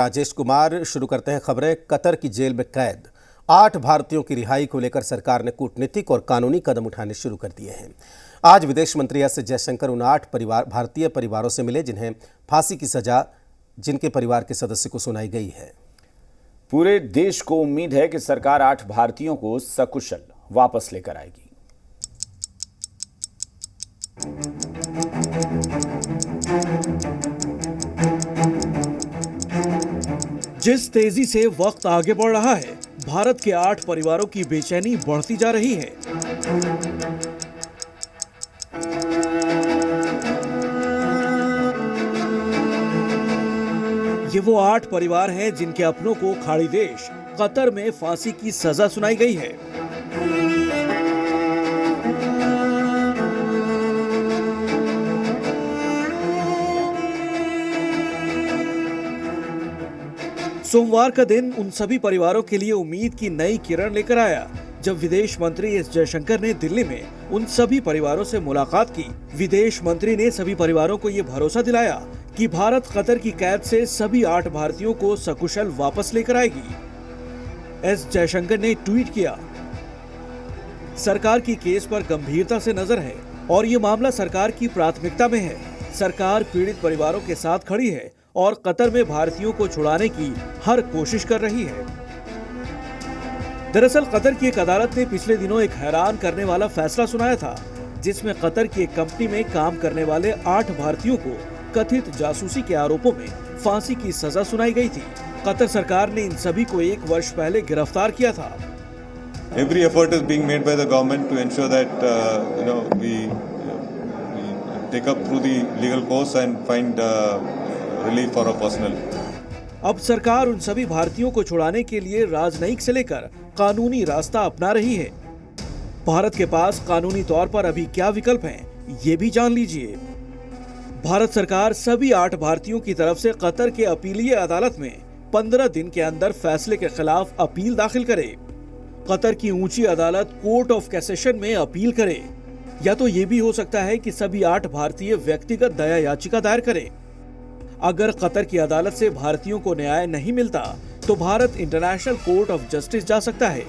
राजेश कुमार शुरू करते हैं खबरें। कतर की जेल में कैद 8 भारतीयों की रिहाई को लेकर सरकार ने कूटनीतिक और कानूनी कदम उठाने शुरू कर दिए हैं। आज विदेश मंत्री एस जयशंकर उन 8 भारतीय परिवारों से मिले जिन्हें फांसी की सजा जिनके परिवार के सदस्य को सुनाई गई है। पूरे देश को उम्मीद है कि सरकार 8 भारतीयों को सकुशल वापस लेकर आएगी। जिस तेजी से वक्त आगे बढ़ रहा है, भारत के 8 परिवारों की बेचैनी बढ़ती जा रही है। ये वो 8 परिवार हैं जिनके अपनों को खाड़ी देश कतर में फांसी की सजा सुनाई गई है। सोमवार का दिन उन सभी परिवारों के लिए उम्मीद की नई किरण लेकर आया जब विदेश मंत्री एस जयशंकर ने दिल्ली में उन सभी परिवारों से मुलाकात की। विदेश मंत्री ने सभी परिवारों को ये भरोसा दिलाया कि भारत कतर की कैद से सभी 8 भारतीयों को सकुशल वापस लेकर आएगी। एस जयशंकर ने ट्वीट किया, सरकार की केस पर गंभीरता से नजर है और ये मामला सरकार की प्राथमिकता में है। सरकार पीड़ित परिवारों के साथ खड़ी है और कतर में भारतीयों को छुड़ाने की हर कोशिश कर रही है। दरअसल कतर की एक अदालत ने पिछले दिनों एक हैरान करने वाला फैसला सुनाया था, जिसमें कतर की एक कंपनी में काम करने वाले 8 भारतीयों को कथित जासूसी के आरोपों में फांसी की सजा सुनाई गई थी। कतर सरकार ने इन सभी को 1 वर्ष पहले गिरफ्तार किया था। Every effort is being made by the government to ensure that we take up through the legal course and find relief for our personnel. अब सरकार उन सभी भारतीयों को छुड़ाने के लिए राजनयिक से लेकर कानूनी रास्ता अपना रही है। भारत के पास कानूनी तौर पर अभी क्या विकल्प हैं, ये भी जान लीजिए। भारत सरकार सभी 8 भारतीयों की तरफ से कतर के अपीलीय अदालत में 15 दिन के अंदर फैसले के खिलाफ अपील दाखिल करे। कतर की ऊंची अदालत कोर्ट ऑफ कैसेशन में अपील करे, या तो ये भी हो सकता है कि सभी 8 भारतीय व्यक्तिगत दया याचिका दायर करें। अगर कतर की अदालत से भारतीयों को न्याय नहीं मिलता तो Bharat international court of justice जा सकता है।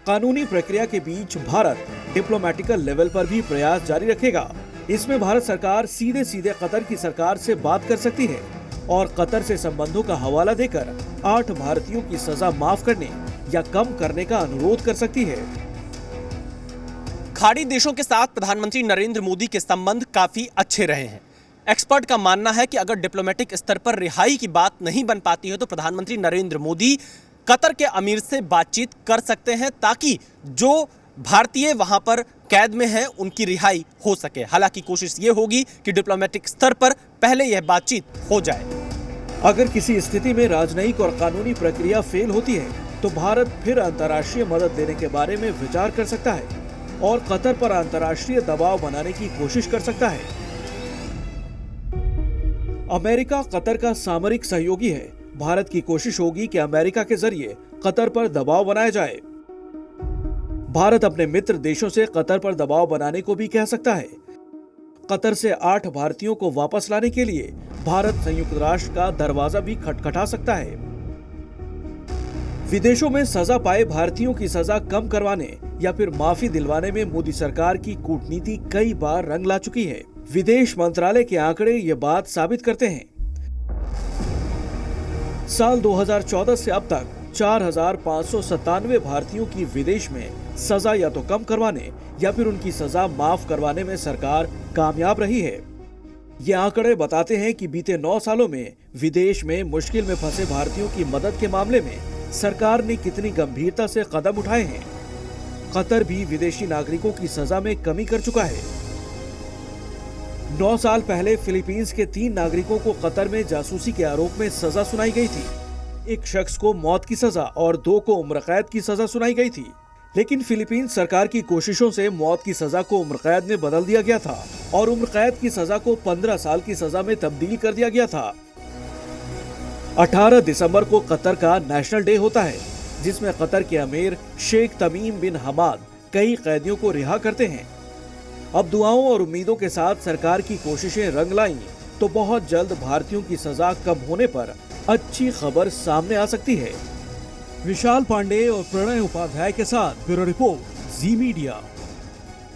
कानूनी प्रक्रिया के बीच भारत डिप्लोमेटिकल लेवल पर भी प्रयास जारी रखेगा। इसमें भारत सरकार सीधे सीधे कतर की सरकार से बात कर सकती है और कतर से संबंधों का हवाला देकर 8 भारतीयों की सजा माफ करने या कम करने का अनुरोध कर सकती है। खाड़ी देशों के साथ प्रधानमंत्री नरेंद्र मोदी के संबंध काफी अच्छे रहे हैं। एक्सपर्ट का मानना है कि अगर डिप्लोमेटिक स्तर पर रिहाई की बात नहीं बन पाती है तो प्रधानमंत्री नरेंद्र मोदी कतर के अमीर से बातचीत कर सकते हैं ताकि जो भारतीय वहां पर कैद में हैं उनकी रिहाई हो सके। हालांकि कोशिश ये होगी कि डिप्लोमेटिक स्तर पर पहले यह बातचीत हो जाए। अगर किसी स्थिति में राजनयिक और कानूनी प्रक्रिया फेल होती है तो भारत फिर अंतर्राष्ट्रीय मदद देने के बारे में विचार कर सकता है और कतर पर अंतर्राष्ट्रीय दबाव बनाने की कोशिश कर सकता है। अमेरिका कतर का सामरिक सहयोगी है। भारत की कोशिश होगी कि अमेरिका के जरिए कतर पर दबाव बनाया जाए। भारत अपने मित्र देशों से कतर पर दबाव बनाने को भी कह सकता है। कतर से 8 भारतीयों को वापस लाने के लिए भारत संयुक्त राष्ट्र का दरवाजा भी खटखटा सकता है। विदेशों में सजा पाए भारतीयों की सजा कम करवाने या फिर माफी दिलवाने में मोदी सरकार की कूटनीति कई बार रंग ला चुकी है। विदेश मंत्रालय के आंकड़े ये बात साबित करते हैं। साल 2014 से अब तक 4,597 भारतीयों की विदेश में सजा या तो कम करवाने या फिर उनकी सजा माफ करवाने में सरकार कामयाब रही है। ये आंकड़े बताते हैं कि बीते 9 सालों में विदेश में मुश्किल में फंसे भारतीयों की मदद के मामले में सरकार ने कितनी गंभीरता से कदम उठाए हैं। कतर भी विदेशी नागरिकों की सजा में कमी कर चुका है। 9 साल पहले फिलीपींस के 3 नागरिकों को कतर में जासूसी के आरोप में सजा सुनाई गई थी। एक शख्स को मौत की सजा और 2 को उम्र कैद की सजा सुनाई गई थी। लेकिन फिलीपींस सरकार की कोशिशों से मौत की सजा को उम्र कैद में बदल दिया गया था और उम्र कैद की सजा को 15 साल की सजा में तब्दील कर दिया गया था। 18 दिसंबर को कतर का नेशनल डे होता है, जिसमें कतर के अमीर शेख तमीम बिन हमाद कई कैदियों को रिहा करते हैं। अब दुआओं और उम्मीदों के साथ सरकार की कोशिशें रंग लाईं तो बहुत जल्द भारतीयों की सजा कम होने पर अच्छी खबर सामने आ सकती है। विशाल पांडे और प्रणय उपाध्याय के साथ ब्यूरो रिपोर्ट, जी मीडिया।